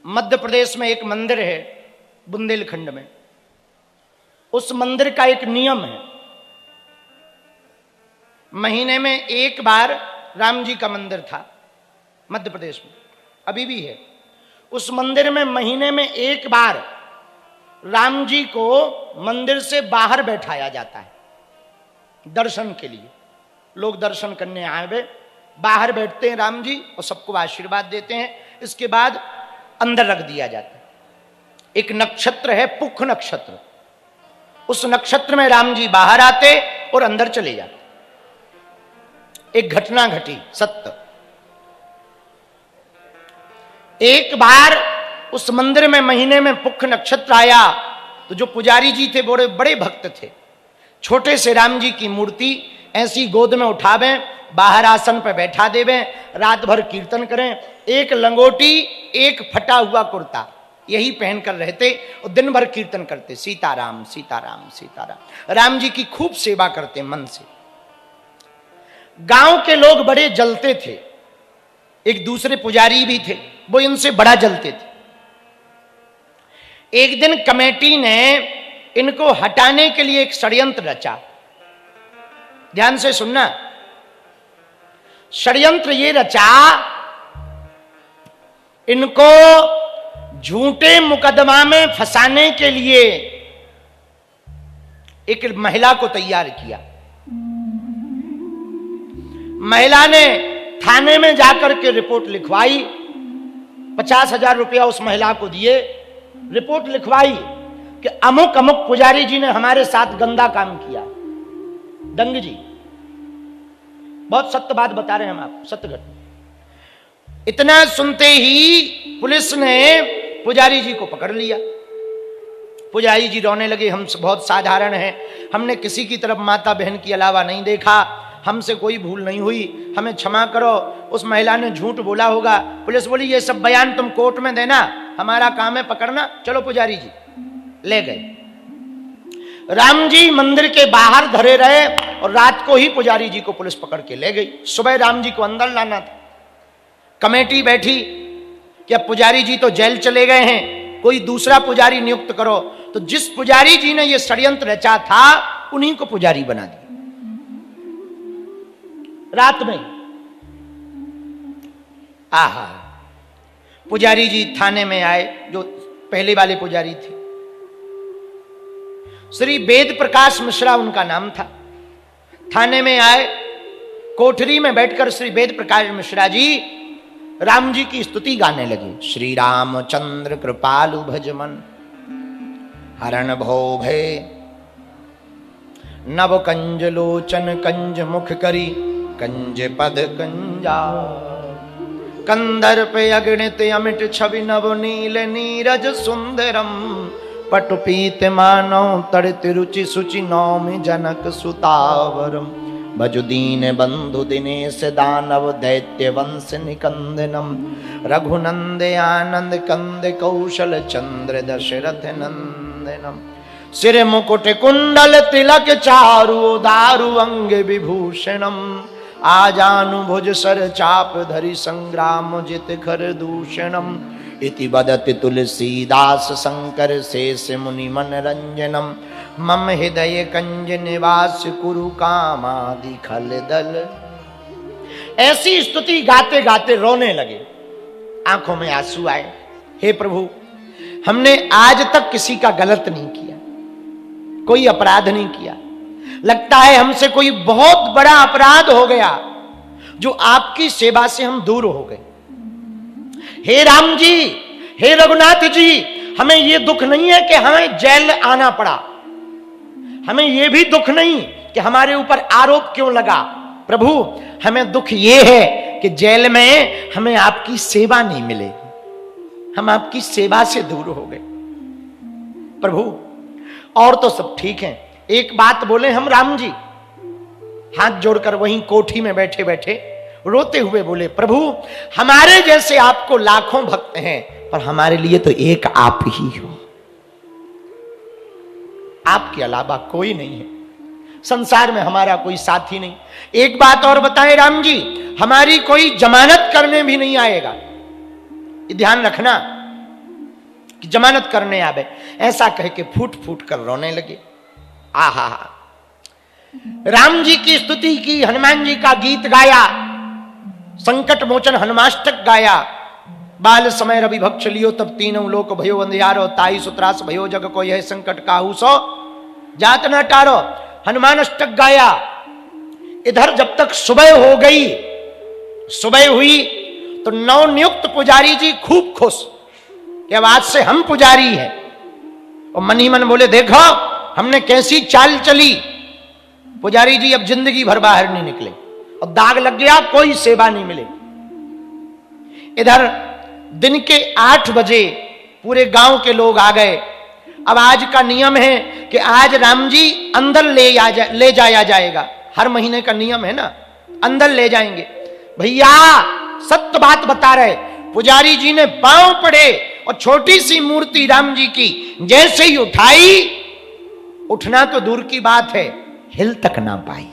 मध्य प्रदेश में एक मंदिर है बुंदेलखंड में। उस मंदिर का एक नियम है, महीने में एक बार राम जी का मंदिर था मध्य प्रदेश में, अभी भी है। उस मंदिर में महीने में एक बार राम जी को मंदिर से बाहर बैठाया जाता है दर्शन के लिए। लोग दर्शन करने आए हुए बाहर बैठते हैं राम जी और सबको आशीर्वाद देते हैं। इसके बाद अंदर रख दिया जाता है। एक नक्षत्र है पुख नक्षत्र, उस नक्षत्र में राम जी बाहर आते और अंदर चले जाते। एक घटना घटी सत्य। एक बार उस मंदिर में महीने में पुख नक्षत्र आया तो जो पुजारी जी थे बड़े बड़े भक्त थे, छोटे से राम जी की मूर्ति ऐसी गोद में उठावें, बाहर आसन पर बैठा देवें, रात भर कीर्तन करें। एक लंगोटी एक फटा हुआ कुर्ता यही पहनकर रहते और दिन भर कीर्तन करते, सीताराम सीताराम सीताराम। राम जी की खूब सेवा करते मन से। गांव के लोग बड़े जलते थे, एक दूसरे पुजारी भी थे, वो इनसे बड़ा जलते थे। एक दिन कमेटी ने इनको हटाने के लिए एक षड्यंत्र रचा। ध्यान से सुनना, षड्यंत्र ये रचा, इनको झूठे मुकदमा में फंसाने के लिए एक महिला को तैयार किया। महिला ने थाने में जाकर के रिपोर्ट लिखवाई, 50,000 रुपया उस महिला को दिए, रिपोर्ट लिखवाई कि अमुक अमुक पुजारी जी ने हमारे साथ गंदा काम किया। दंग जी बहुत सत्य बात बता रहे हैं हम आपको, सत्य घटना। इतना सुनते ही पुलिस ने पुजारी जी को पकड़ लिया। पुजारी जी रोने लगे, हम बहुत साधारण हैं, हमने किसी की तरफ माता बहन की अलावा नहीं देखा, हमसे कोई भूल नहीं हुई, हमें क्षमा करो। उस महिला ने झूठ बोला होगा। पुलिस बोली ये सब बयान तुम कोर्ट में देना, हमारा काम है पकड़ना। चलो पुजारी जी ले गए। राम जी मंदिर के बाहर धरे रहे और रात को ही पुजारी जी को पुलिस पकड़ के ले गई। सुबह राम जी को अंदर लाना था। कमेटी बैठी कि अब पुजारी जी तो जेल चले गए हैं, कोई दूसरा पुजारी नियुक्त करो। तो जिस पुजारी जी ने यह षड्यंत्र रचा था उन्हीं को पुजारी बना दिया रात में। आहा, पुजारी जी थाने में आए, जो पहले वाले पुजारी थे, श्री वेद प्रकाश मिश्रा उनका नाम था। थाने में आए, कोठरी में बैठकर श्री वेद प्रकाश मिश्रा जी राम जी की स्तुति गाने लगे। श्री रामचंद्र कृपालु भजमन हरण भो भय, नव कंज लोचन कंज मुख करी, कंज पद कंजा, कंदर्प अगणित अमिट छवि नव नील नीरज सुंदरम, पटु पीत मानव तड़ित रुचि सुचि नौमि जनक सुतावरम, भजुदीन बंधु दिनेश दानव दैत्य वंश निकंदनम, रघुनंद आनंद कंद कौशल चंद्र दशरथ नंदनम, सिर मुकुट कुंडल तिलक चारु दारु अंग विभूषणम, आजानुभुज सर चाप धरि संग्राम जित खर दूषणम, इति बदति तुलसीदास शंकर शेष मुनि मन रंजनम, मम हृदय कंज निवास कुरु कामादि खल दल। ऐसी स्तुति गाते गाते रोने लगे, आंखों में आंसू आए। हे प्रभु, हमने आज तक किसी का गलत नहीं किया, कोई अपराध नहीं किया, लगता है हमसे कोई बहुत बड़ा अपराध हो गया जो आपकी सेवा से हम दूर हो गए। हे राम जी, हे रघुनाथ जी, हमें यह दुख नहीं है कि हमें जेल आना पड़ा, हमें यह भी दुख नहीं कि हमारे ऊपर आरोप क्यों लगा। प्रभु, हमें दुख यह है कि जेल में हमें आपकी सेवा नहीं मिलेगी, हम आपकी सेवा से दूर हो गए। प्रभु, और तो सब ठीक है, एक बात बोले हम राम जी। हाथ जोड़कर वहीं कोठी में बैठे बैठे रोते हुए बोले, प्रभु, हमारे जैसे आपको लाखों भक्त हैं, पर हमारे लिए तो एक आप ही हो, आपके अलावा कोई नहीं है, संसार में हमारा कोई साथी नहीं। एक बात और बताएं राम जी, हमारी कोई जमानत करने भी नहीं आएगा, ध्यान रखना। कि जमानत करने आवे। ऐसा कह के फूट फूट कर रोने लगे। आहा, राम जी की स्तुति की, हनुमान जी का गीत गाया, संकट मोचन हनुमाष्टक गाया। बाल समय रवि भक्ष लियो तब तीनों लोक भयो अंधियारो, ताई सुत्रास भयो जग को यह संकट काहू सो जात न टारो। हनुमान अष्टक गाया। इधर जब तक सुबह हो गई, सुबह हुई तो नवनियुक्त पुजारी जी खूब खुश कि अब आज से हम पुजारी हैं। और मन ही मन बोले, देखो हमने कैसी चाल चली, पुजारी जी अब जिंदगी भर बाहर नहीं निकले और दाग लग गया, कोई सेवा नहीं मिले। इधर दिन के 8 बजे पूरे गांव के लोग आ गए। अब आज का नियम है कि आज राम जी अंदर ले जाया जाएगा। हर महीने का नियम है ना, अंदर ले जाएंगे। भैया सत्य बात बता रहे, पुजारी जी ने पांव पड़े और छोटी सी मूर्ति राम जी की जैसे ही उठाई, उठना तो दूर की बात है, हिल तक ना पाई।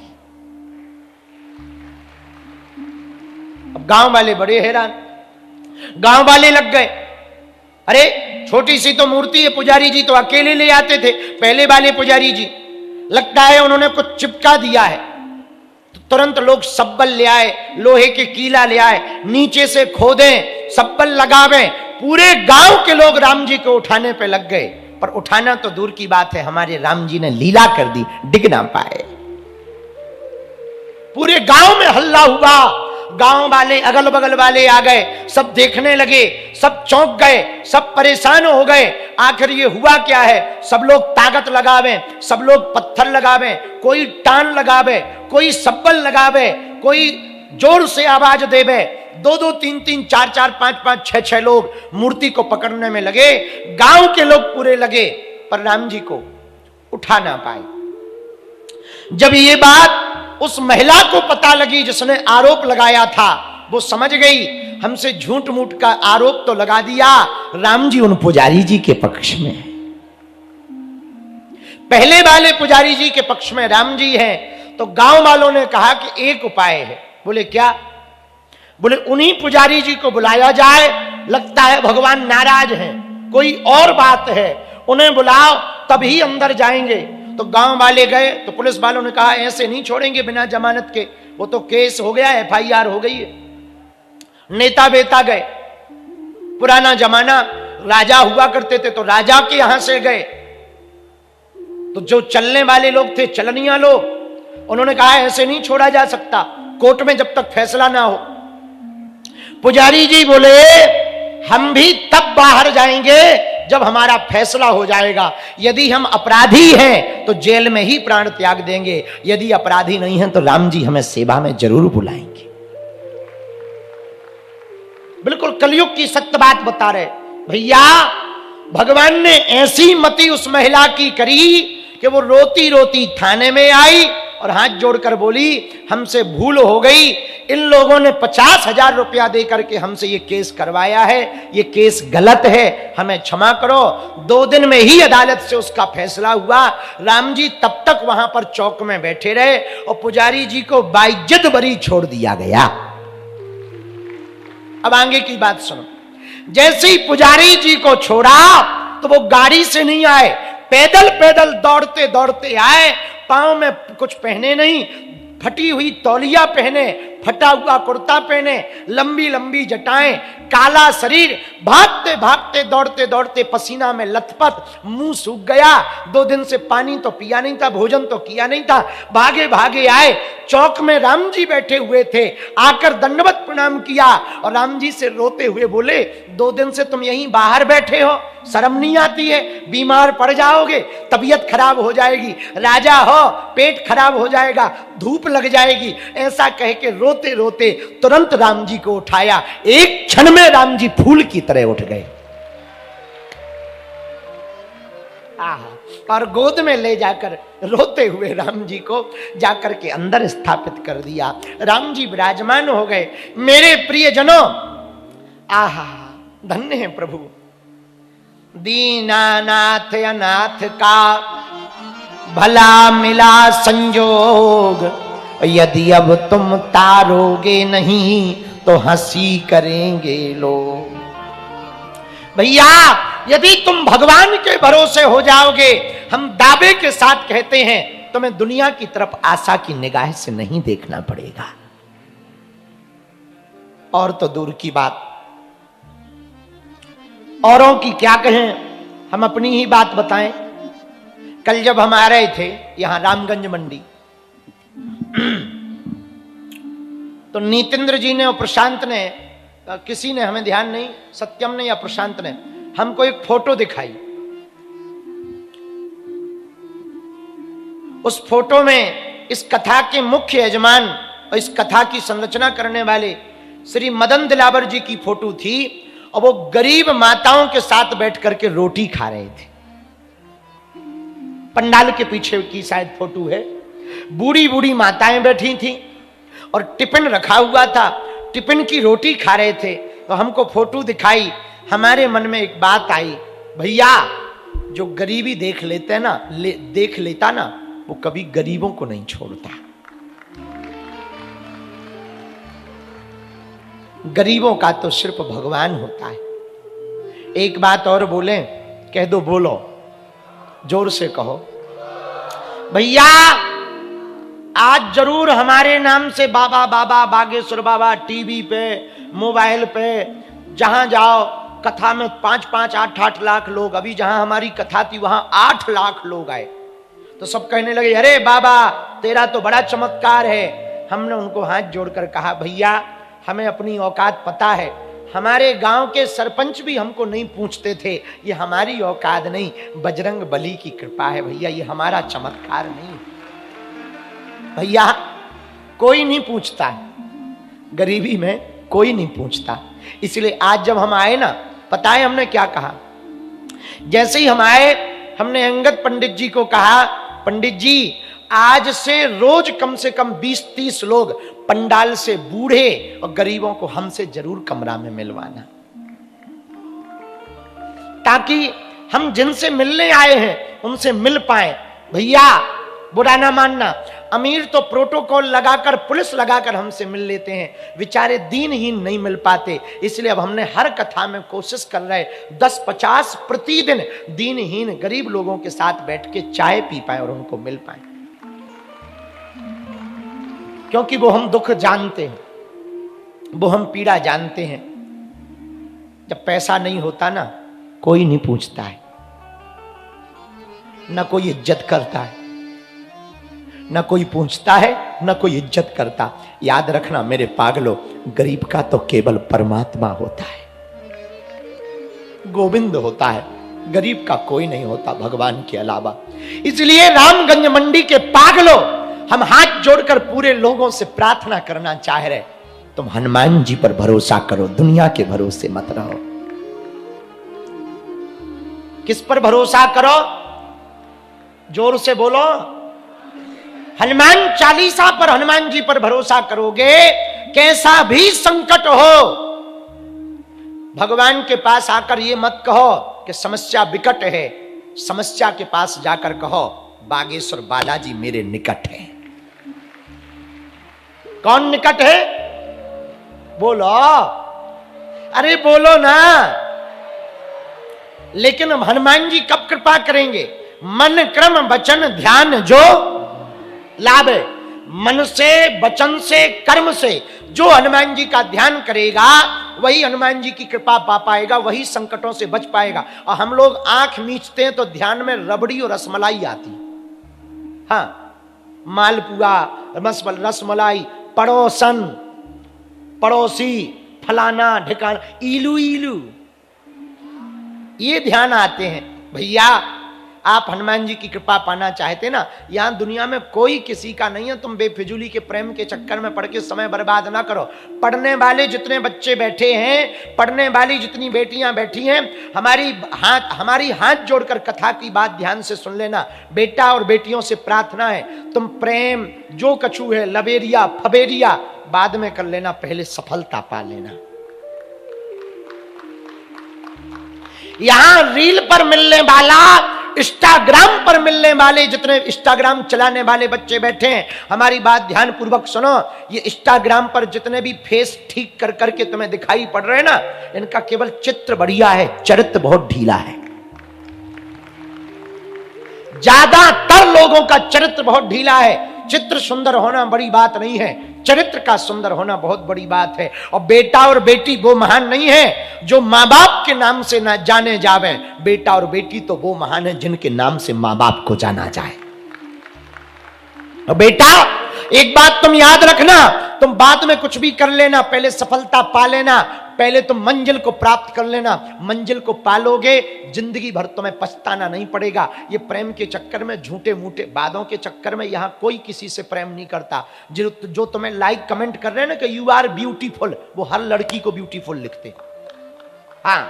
अब गांव वाले बड़े हैरान, गांव वाले लग गए, अरे छोटी सी तो मूर्ति है, पुजारी जी तो अकेले ले आते थे पहले वाले पुजारी जी, लगता है उन्होंने कुछ चिपका दिया है। तो तुरंत लोग सब्बल ले आए, लोहे के कीला ले आए, नीचे से खोदे, सब्बल लगावे। पूरे गांव के लोग राम जी को उठाने पे लग गए। पर उठाना तो दूर की बात है, हमारे राम जी ने लीला कर दी, डिग ना पाए। पूरे गांव में हल्ला हुआ, गांव वाले अगल बगल वाले आ गए, सब देखने लगे, सब चौंक गए, सब परेशान हो गए। आखिर ये हुआ क्या है? सब लोग ताकत लगावे, सब लोग पत्थर लगावे, कोई टान लगावे, कोई सब्बल लगावे, कोई जोर से आवाज देवे। 2-2, 3-3, 4-4, 5-5, 6-6 लोग मूर्ति को पकड़ने में लगे। गांव के लोग पूरे लगे, पर राम जी को उठा ना पाए। जब ये बात उस महिला को पता लगी जिसने आरोप लगाया था, वो समझ गई हमसे झूठ मूठ का आरोप तो लगा दिया, राम जी उन पुजारी जी के पक्ष में है। पहले वाले पुजारी जी के पक्ष में राम जी हैं। तो गांव वालों ने कहा कि एक उपाय है। बोले क्या? बोले उन्हीं पुजारी जी को बुलाया जाए, लगता है भगवान नाराज हैं, कोई और बात है, उन्हें बुलाओ तभी अंदर जाएंगे। तो गांव वाले गए तो पुलिस वालों ने कहा ऐसे नहीं छोड़ेंगे बिना जमानत के, वो तो केस हो गया, FIR हो गई है। नेता बेता गए, पुराना जमाना, राजा हुआ करते थे तो राजा के यहां से गए। तो जो चलने वाले लोग थे, चलनिया लोग, उन्होंने कहा ऐसे नहीं छोड़ा जा सकता, कोर्ट में जब तक फैसला ना हो। पुजारी जी बोले हम भी तब बाहर जाएंगे जब हमारा फैसला हो जाएगा। यदि हम अपराधी हैं तो जेल में ही प्राण त्याग देंगे, यदि अपराधी नहीं हैं तो राम जी हमें सेवा में जरूर बुलाएंगे। बिल्कुल कलयुग की सत्य बात बता रहे भैया। भगवान ने ऐसी मति उस महिला की करी कि वो रोती रोती थाने में आई और हाथ जोड़कर बोली हमसे भूल हो गई, इन लोगों ने 50,000 रुपया देकर के हमसे ये केस करवाया है, ये केस गलत है, हमें क्षमा करो। 2 दिन में ही अदालत से उसका फैसला हुआ। राम जी तब तक वहां पर चौक में बैठे रहे और पुजारी जी को बाइज्जत बरी छोड़ दिया गया। अब आगे की बात सुनो। जैसे ही पुजारी जी को छोड़ा तो वो गाड़ी से नहीं आए, पैदल पैदल दौड़ते दौड़ते आए। पांव में कुछ पहने नहीं, फटी हुई तौलिया पहने, फटा हुआ कुर्ता पहने, लंबी लंबी जटाएं, काला शरीर, भागते भागते दौड़ते दौड़ते पसीना में लथपथ, मुंह सूख गया। 2 दिन से पानी तो पिया नहीं था, भोजन तो किया नहीं था। भागे भागे आए, चौक में राम जी बैठे हुए थे, आकर दंडवत प्रणाम किया और राम जी से रोते हुए बोले 2 दिन से तुम यहीं बाहर बैठे हो, शर्म नहीं आती है? बीमार पड़ जाओगे, तबीयत खराब हो जाएगी, राजा हो, पेट खराब हो जाएगा, धूप लग जाएगी। ऐसा कह के रोते रोते तुरंत राम जी को उठाया। एक क्षण में राम जी फूल की तरह उठ गए और गोद में ले जाकर रोते हुए राम जी को जाकर के अंदर स्थापित कर दिया। राम जी विराजमान हो गए। मेरे प्रियजनों, आहा धन्य है प्रभु। दीनानाथ अनाथ का भला मिला संजोग, यदि अब तुम तारोगे नहीं तो हंसी करेंगे लोग। भैया यदि तुम भगवान के भरोसे हो जाओगे, हम दावे के साथ कहते हैं, तुम्हें दुनिया की तरफ आशा की निगाह से नहीं देखना पड़ेगा। और तो दूर की बात, औरों की क्या कहें, हम अपनी ही बात बताएं। कल जब हम आ रहे थे यहां रामगंज मंडी, तो नीतेंद्र जी ने और प्रशांत ने, किसी ने, हमें ध्यान नहीं, सत्यम ने या प्रशांत ने हमको एक फोटो दिखाई। उस फोटो में इस कथा के मुख्य यजमान और इस कथा की संरचना करने वाले श्री मदन दिलावर जी की फोटो थी, और वो गरीब माताओं के साथ बैठ करके रोटी खा रहे थे। पंडाल के पीछे की शायद फोटो है। बूढ़ी बूढ़ी माताएं बैठी थी और टिफिन रखा हुआ था, टिफिन की रोटी खा रहे थे। तो हमको फोटो दिखाई, हमारे मन में एक बात आई, भैया जो गरीबी देख लेते ना, देख लेता ना, वो कभी गरीबों को नहीं छोड़ता। गरीबों का तो सिर्फ भगवान होता है। एक बात और बोले, कह दो, बोलो, जोर से कहो। भैया आज जरूर हमारे नाम से बाबा बाबा बागेश्वर बाबा टीवी पे, मोबाइल पे, जहां जाओ कथा में 5-5, 8-8 लाख लोग, अभी जहां हमारी कथा थी वहां 8 लाख लोग आए। तो सब कहने लगे, अरे बाबा तेरा तो बड़ा चमत्कार है। हमने उनको हाथ जोड़कर कहा, भैया हमें अपनी औकात पता है। हमारे गांव के सरपंच भी हमको नहीं पूछते थे, ये हमारी औकात नहीं, बजरंग बली की कृपा है भैया, ये हमारा चमत्कार नहीं। भैया कोई नहीं पूछता है, गरीबी में कोई नहीं पूछता। इसलिए आज जब हम आए ना, पता है हमने क्या कहा? जैसे ही हम आए, हमने अंगद पंडित जी को कहा, पंडित जी आज से रोज कम से कम 20-30 लोग पंडाल से बूढ़े और गरीबों को हमसे जरूर कमरा में मिलवाना, ताकि हम जिनसे मिलने आए हैं उनसे मिल पाए। भैया बुरा ना मानना, अमीर तो प्रोटोकॉल लगाकर, पुलिस लगाकर हमसे मिल लेते हैं, बेचारे दीनहीन नहीं मिल पाते। इसलिए अब हमने हर कथा में कोशिश कर रहे 10-50 प्रतिदिन दीनहीन गरीब लोगों के साथ बैठ के चाय पी पाए और उनको मिल पाए, क्योंकि वो हम दुख जानते हैं, वो हम पीड़ा जानते हैं। जब पैसा नहीं होता ना, कोई नहीं पूछता है, ना कोई इज्जत करता है, ना कोई पूछता है, ना कोई इज्जत करता। याद रखना मेरे पागलों, गरीब का तो केवल परमात्मा होता है, गोविंद होता है, गरीब का कोई नहीं होता भगवान के अलावा। इसलिए रामगंज मंडी के पागलों, हम हाथ जोड़कर पूरे लोगों से प्रार्थना करना चाह रहे, तुम हनुमान जी पर भरोसा करो, दुनिया के भरोसे मत रहो। किस पर भरोसा करो? जोर से बोलो। हनुमान चालीसा पर, हनुमान जी पर भरोसा करोगे, कैसा भी संकट हो, भगवान के पास आकर ये मत कहो कि समस्या विकट है, समस्या के पास जाकर कहो बागेश्वर बालाजी मेरे निकट है। कौन निकट है? बोलो, अरे बोलो ना। लेकिन हनुमान जी कब कृपा करेंगे? मन क्रम वचन ध्यान जो लाभ है। मन से, वचन से, कर्म से जो हनुमान जी का ध्यान करेगा वही हनुमान जी की कृपा पा पाएगा, वही संकटों से बच पाएगा। और हम लोग आंख मीचते हैं तो ध्यान में रबड़ी और रसमलाई आती। हाँ, मालपुआ, रसमलाई, पड़ोसन, पड़ोसी, फलाना ढिकाना, इलू इलू, ये ध्यान आते हैं। भैया आप हनुमान जी की कृपा पाना चाहते ना, यहां दुनिया में कोई किसी का नहीं है। तुम बेफिजूली के प्रेम के चक्कर में पड़ के समय बर्बाद ना करो। पढ़ने वाले जितने बच्चे बैठे हैं, पढ़ने वाली जितनी बेटियां बैठी हैं, हमारी हाथ जोड़कर कथा की बात ध्यान से सुन लेना। बेटा और बेटियों से प्रार्थना है, तुम प्रेम जो कछु है, लबेरिया फबेरिया बाद में कर लेना, पहले सफलता पा लेना। यहां रील पर मिलने वाला इंस्टाग्राम पर मिलने वाले जितने इंस्टाग्राम चलाने वाले बच्चे बैठे हैं, हमारी बात ध्यान पूर्वक सुनो। ये इंस्टाग्राम पर जितने भी फेस ठीक कर करके तुम्हें दिखाई पड़ रहे हैं ना, इनका केवल चित्र बढ़िया है, चरित्र बहुत ढीला है। ज्यादातर लोगों का चरित्र बहुत ढीला है। चित्र सुंदर होना बड़ी बात नहीं है, चरित्र का सुंदर होना बहुत बड़ी बात है। और बेटा और बेटी वो महान नहीं है जो माँ बाप के नाम से ना जाने जावे, बेटा और बेटी तो वो महान है जिनके नाम से माँ बाप को जाना जाए। और बेटा एक बात तुम याद रखना, तुम बाद में कुछ भी कर लेना, पहले सफलता पा लेना, पहले तुम मंजिल को प्राप्त कर लेना। मंजिल को पालोगे, जिंदगी भर तुम्हें पछताना नहीं पड़ेगा। ये प्रेम के चक्कर में, झूठे मूठे बातों के चक्कर में यहां कोई किसी से प्रेम नहीं करता। जो तुम्हें लाइक कमेंट कर रहे हैं ना कि यू आर ब्यूटीफुल, वो हर लड़की को ब्यूटीफुल लिखते। हाँ,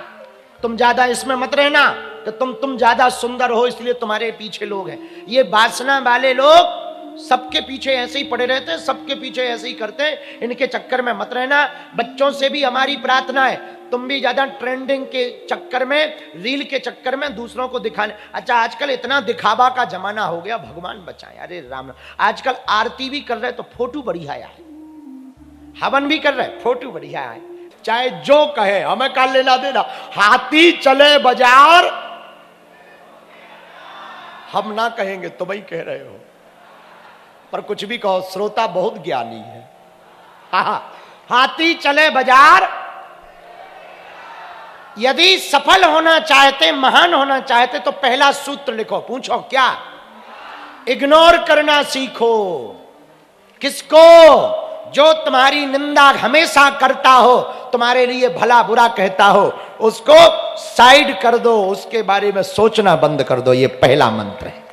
तुम ज्यादा इसमें मत रहना कि तुम ज्यादा सुंदर हो इसलिए तुम्हारे पीछे लोग हैं। ये वासना वाले लोग सबके पीछे ऐसे ही पड़े रहते हैं, सबके पीछे ऐसे ही करते हैं, इनके चक्कर में मत रहना। बच्चों से भी हमारी प्रार्थना है, तुम भी ज्यादा ट्रेंडिंग के चक्कर में, रील के चक्कर में दूसरों को दिखाने। अच्छा, आजकल इतना दिखावा का जमाना हो गया, भगवान बचाए। अरे राम, आजकल आरती भी कर रहे तो फोटो बढ़िया है, हवन भी कर रहे फोटो बढ़िया है। चाहे जो कहे, हमें का लेना देना। हाथी चले बाजार, हम ना कहेंगे, तुम ही कह रहे हो, पर कुछ भी कहो, श्रोता बहुत ज्ञानी है। हाथी चले बाजार, यदि सफल होना चाहते, महान होना चाहते तो पहला सूत्र लिखो। पूछो क्या? इग्नोर करना सीखो। किसको? जो तुम्हारी निंदा हमेशा करता हो, तुम्हारे लिए भला बुरा कहता हो, उसको साइड कर दो, उसके बारे में सोचना बंद कर दो। ये पहला मंत्र है।